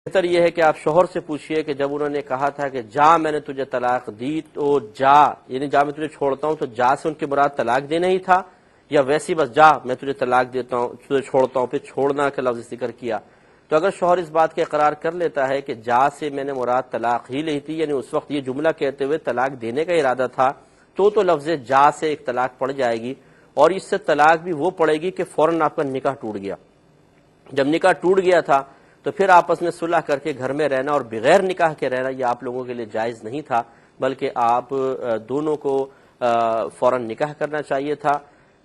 بہتر یہ ہے کہ آپ شوہر سے پوچھئے کہ جب انہوں نے کہا تھا کہ جا میں نے تجھے طلاق دی تو جا یعنی جا میں تجھے چھوڑتا ہوں، تو جا سے ان کے مراد طلاق دینا ہی تھا یا ویسی بس جا میں تجھے طلاق دیتا ہوں تجھے چھوڑتا ہوں، پھر چھوڑنا کا لفظ ذکر کیا؟ تو اگر شوہر اس بات کا اقرار کر لیتا ہے کہ جا سے میں نے مراد طلاق ہی لی تھی، یعنی اس وقت یہ جملہ کہتے ہوئے طلاق دینے کا ارادہ تھا، تو لفظ جا سے ایک طلاق پڑ جائے گی، اور اس سے طلاق بھی وہ پڑے گی کہ فوراً آپ کا نکاح ٹوٹ گیا۔ جب نکاح ٹوٹ گیا تھا تو پھر آپس میں صلح کر کے گھر میں رہنا اور بغیر نکاح کے رہنا یہ آپ لوگوں کے لیے جائز نہیں تھا، بلکہ آپ دونوں کو فوراً نکاح کرنا چاہیے تھا۔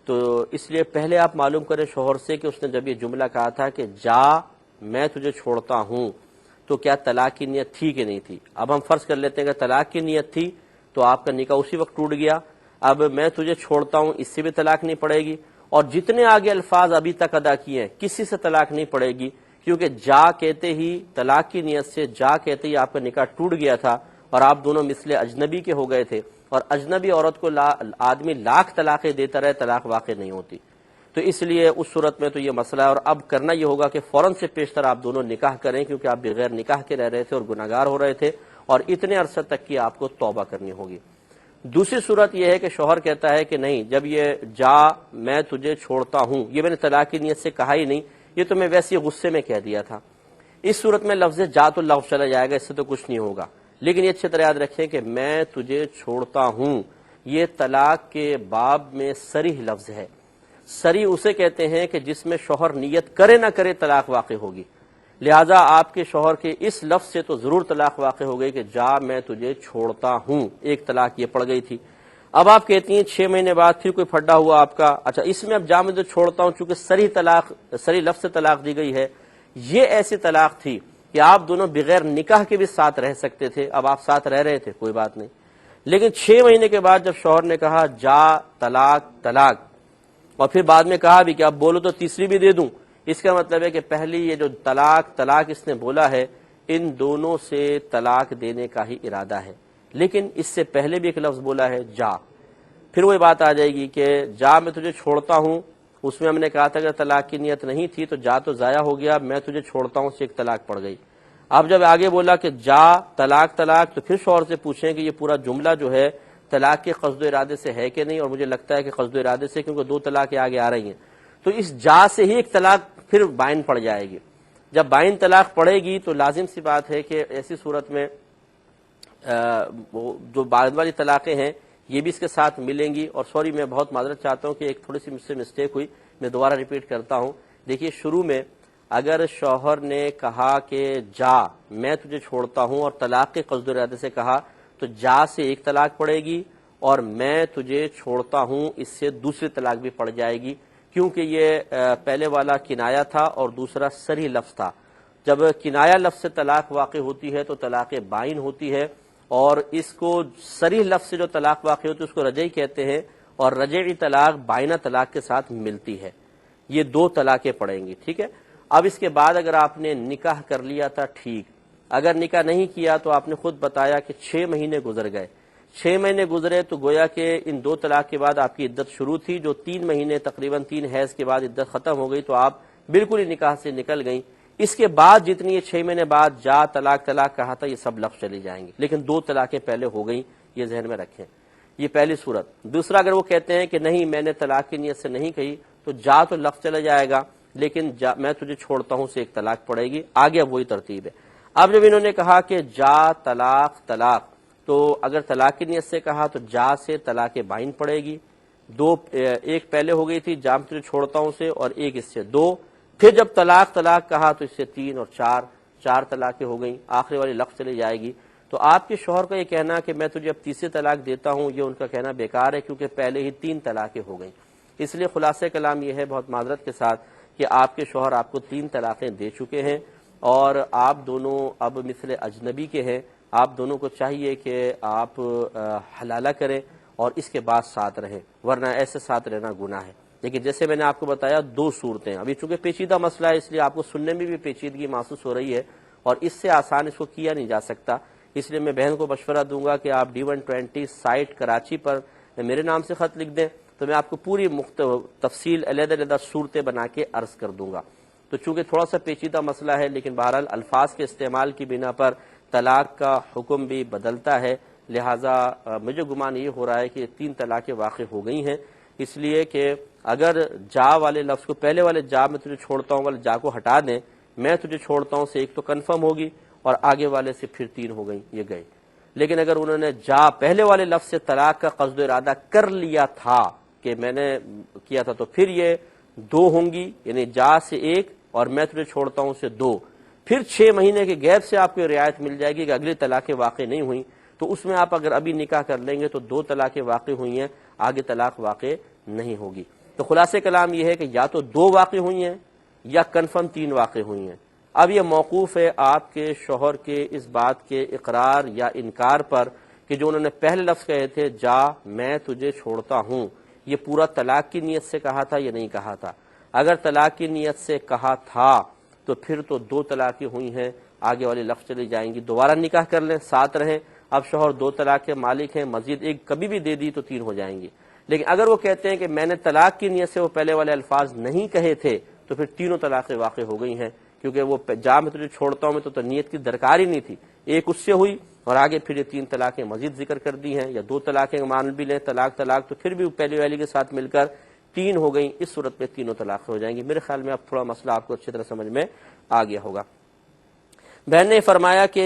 تو اس لیے پہلے آپ معلوم کریں شوہر سے کہ اس نے جب یہ جملہ کہا تھا کہ جا میں تجھے چھوڑتا ہوں، تو کیا طلاق کی نیت تھی کہ نہیں تھی؟ اب ہم فرض کر لیتے ہیں کہ طلاق کی نیت تھی تو آپ کا نکاح اسی وقت ٹوٹ گیا۔ اب میں تجھے چھوڑتا ہوں اس سے بھی طلاق نہیں پڑے گی، اور جتنے آگے الفاظ ابھی تک ادا کیے ہیں کسی سے طلاق نہیں پڑے گی، کیونکہ جا کہتے ہی طلاق کی نیت سے جا کہتے ہی آپ کا نکاح ٹوٹ گیا تھا اور آپ دونوں مثل اجنبی کے ہو گئے تھے، اور اجنبی عورت کو آدمی لاکھ طلاقیں دیتا رہے طلاق واقع نہیں ہوتی۔ تو اس لیے اس صورت میں تو یہ مسئلہ ہے، اور اب کرنا یہ ہوگا کہ فوراً سے پیشتر آپ دونوں نکاح کریں، کیونکہ آپ بغیر نکاح کے رہ رہے تھے اور گناہگار ہو رہے تھے، اور اتنے عرصے تک کی آپ کو توبہ کرنی ہوگی۔ دوسری صورت یہ ہے کہ شوہر کہتا ہے کہ نہیں، جب یہ جا میں تجھے چھوڑتا ہوں یہ میں نے طلاق کی نیت سے کہا ہی نہیں، یہ تو میں ویسے غصے میں کہہ دیا تھا۔ اس صورت میں لفظ جا تو لفظ چلا جائے گا، اس سے تو کچھ نہیں ہوگا، لیکن یہ اچھی طرح یاد رکھیں کہ میں تجھے چھوڑتا ہوں یہ طلاق کے باب میں صریح لفظ ہے۔ صریح اسے کہتے ہیں کہ جس میں شوہر نیت کرے نہ کرے طلاق واقع ہوگی، لہذا آپ کے شوہر کے اس لفظ سے تو ضرور طلاق واقع ہو گئی کہ جا میں تجھے چھوڑتا ہوں، ایک طلاق یہ پڑ گئی تھی۔ اب آپ کہتی ہیں 6 مہینے بعد پھر کوئی پھڈا ہوا آپ کا، اچھا اس میں اب جا میں تجھے چھوڑتا ہوں چونکہ صریح لفظ سے طلاق دی گئی ہے، یہ ایسی طلاق تھی کہ آپ دونوں بغیر نکاح کے بھی ساتھ رہ سکتے تھے، اب آپ ساتھ رہ رہے تھے کوئی بات نہیں، لیکن 6 مہینے کے بعد جب شوہر نے کہا جا طلاق طلاق، اور پھر بعد میں کہا بھی کہ اب بولو تو تیسری بھی دے دوں، اس کا مطلب ہے کہ پہلی یہ جو طلاق اس نے بولا ہے ان دونوں سے طلاق دینے کا ہی ارادہ ہے، لیکن اس سے پہلے بھی ایک لفظ بولا ہے جا، پھر وہی بات آ جائے گی کہ جا میں تجھے چھوڑتا ہوں، اس میں ہم نے کہا تھا کہ طلاق کی نیت نہیں تھی تو جا تو ضائع ہو گیا، میں تجھے چھوڑتا ہوں سے ایک طلاق پڑ گئی۔ اب جب آگے بولا کہ جا طلاق طلاق، تو پھر شوہر سے پوچھیں کہ یہ پورا جملہ جو ہے طلاق کے قصد و ارادے سے ہے کہ نہیں، اور مجھے لگتا ہے کہ قصد و ارادے سے، کیونکہ 2 طلاقیں آگے آ رہی ہیں، تو اس جا سے ہی ایک طلاق پھر بائن پڑ جائے گی۔ جب بائن طلاق پڑے گی تو لازم سی بات ہے کہ ایسی صورت میں جو بعد والی طلاقیں ہیں یہ بھی اس کے ساتھ ملیں گی۔ اور سوری میں بہت معذرت چاہتا ہوں کہ ایک تھوڑی سی مجھ سے مسٹیک ہوئی، میں دوبارہ ریپیٹ کرتا ہوں۔ دیکھیے شروع میں اگر شوہر نے کہا کہ جا میں تجھے چھوڑتا ہوں اور طلاق کے قصد و ارادے سے کہا تو جا سے ایک طلاق پڑے گی، اور میں تجھے چھوڑتا ہوں اس سے دوسری طلاق بھی پڑ جائے گی، کیونکہ یہ پہلے والا کنایا تھا اور دوسرا صریح لفظ تھا۔ جب کنایا لفظ سے طلاق واقع ہوتی ہے تو طلاق بائن ہوتی ہے، اور اس کو صریح لفظ سے جو طلاق واقع ہوتی ہے اس کو رجعی کہتے ہیں، اور رجعی طلاق بائنہ طلاق کے ساتھ ملتی ہے۔ یہ 2 طلاقیں پڑیں گی، ٹھیک ہے۔ اب اس کے بعد اگر آپ نے نکاح کر لیا تھا ٹھیک، اگر نکاح نہیں کیا تو آپ نے خود بتایا کہ 6 مہینے گزر گئے، 6 مہینے گزرے تو گویا کہ ان 2 طلاق کے بعد آپ کی عدت شروع تھی، جو 3 مہینے تقریباً 3 حیض کے بعد عدت ختم ہو گئی، تو آپ بالکل ہی نکاح سے نکل گئیں۔ اس کے بعد جتنی یہ 6 مہینے بعد جا طلاق طلاق کہا تھا یہ سب لفظ چلی جائیں گے، لیکن 2 طلاقیں پہلے ہو گئیں، یہ ذہن میں رکھیں۔ یہ پہلی صورت۔ دوسرا اگر وہ کہتے ہیں کہ نہیں میں نے طلاق کی نیت سے نہیں کہی، تو جا تو لفظ چلا جائے گا، لیکن میں تجھے چھوڑتا ہوں سے ایک طلاق پڑے گی، آگے اب وہی ترتیب ہے۔ اب جب انہوں نے کہا کہ جا طلاق طلاق، تو اگر طلاق کی نیت سے کہا تو جا سے طلاق بائن پڑے گی، 2 ایک پہلے ہو گئی تھی جا میں تجھے چھوڑتا ہوں سے، اور ایک اس سے 2، پھر جب طلاق طلاق کہا تو اس سے 3 اور 4 طلاقیں ہو گئیں، آخری والی لفظ چلی جائے گی۔ تو آپ کے شوہر کا یہ کہنا کہ میں تجھے اب تیسری طلاق دیتا ہوں، یہ ان کا کہنا بیکار ہے، کیونکہ پہلے ہی 3 طلاقیں ہو گئیں۔ اس لیے خلاصہ کلام یہ ہے بہت معذرت کے ساتھ کہ آپ کے شوہر آپ کو 3 طلاقیں دے چکے ہیں، اور آپ دونوں اب مثل اجنبی کے ہیں، آپ دونوں کو چاہیے کہ آپ حلالہ کریں اور اس کے بعد ساتھ رہیں، ورنہ ایسے ساتھ رہنا گناہ ہے۔ لیکن جیسے میں نے آپ کو بتایا 2 صورتیں، ابھی چونکہ پیچیدہ مسئلہ ہے اس لیے آپ کو سننے میں بھی پیچیدگی محسوس ہو رہی ہے، اور اس سے آسان اس کو کیا نہیں جا سکتا، اس لیے میں بہن کو مشورہ دوں گا کہ آپ D120 سائٹ کراچی پر میرے نام سے خط لکھ دیں، تو میں آپ کو پوری تفصیل علیحدہ صورتیں بنا کے عرض کر دوں گا۔ تو تو چونکہ تھوڑا سا پیچیدہ مسئلہ ہے، لیکن بہرحال الفاظ کے استعمال کی بنا پر طلاق کا حکم بھی بدلتا ہے، لہٰذا مجھے گمان یہ ہو رہا ہے کہ 3 طلاقیں واقع ہو گئی ہیں، اس لیے کہ اگر جا والے لفظ کو، پہلے والے جا میں تجھے چھوڑتا ہوں والے جا کو ہٹا دیں، میں تجھے چھوڑتا ہوں سے ایک تو کنفرم ہوگی اور آگے والے سے پھر 3 ہو گئی، یہ گئے۔ لیکن اگر انہوں نے جا پہلے والے لفظ سے طلاق کا قصد و ارادہ کر لیا تھا کہ میں نے کیا تھا، تو پھر یہ 2 ہوں گی، یعنی جا سے 1 اور میں تجھے چھوڑتا ہوں سے 2، پھر 6 مہینے کے گیپ سے آپ کو رعایت مل جائے گی کہ اگلی طلاقیں واقع نہیں ہوئیں، تو اس میں آپ اگر ابھی نکاح کر لیں گے تو 2 طلاقیں واقع ہوئی ہیں، آگے طلاق واقع نہیں ہوگی۔ تو خلاصہ کلام یہ ہے کہ یا تو 2 واقع ہوئی ہیں یا کنفرم 3 واقع ہوئی ہیں۔ اب یہ موقوف ہے آپ کے شوہر کے اس بات کے اقرار یا انکار پر کہ جو انہوں نے پہلے لفظ کہے تھے جا میں تجھے چھوڑتا ہوں، یہ پورا طلاق کی نیت سے کہا تھا یا نہیں کہا تھا۔ اگر طلاق کی نیت سے کہا تھا تو پھر تو 2 طلاقیں ہوئی ہیں، آگے والے لفظ چلی جائیں گی، دوبارہ نکاح کر لیں، ساتھ رہیں، اب شوہر 2 طلاق کے مالک ہیں، مزید ایک کبھی بھی دے دی تو 3 ہو جائیں گی۔ لیکن اگر وہ کہتے ہیں کہ میں نے طلاق کی نیت سے وہ پہلے والے الفاظ نہیں کہے تھے تو پھر 3 طلاقیں واقع ہو گئی ہیں، کیونکہ وہ جا میں تجھے چھوڑتا ہوں میں تو نیت کی درکار ہی نہیں تھی، ایک اس سے ہوئی اور آگے پھر یہ 3 طلاقیں مزید ذکر کر دی ہیں، یا 2 طلاقیں مان بھی لیں طلاق تو پھر بھی پہلی والی کے ساتھ مل کر 3 ہو گئیں، اس صورت میں 3 طلاقیں ہو جائیں گی۔ میرے خیال میں اب تھوڑا مسئلہ آپ کو اچھی طرح سمجھ میں آ گیا ہوگا۔ بہن نے فرمایا کہ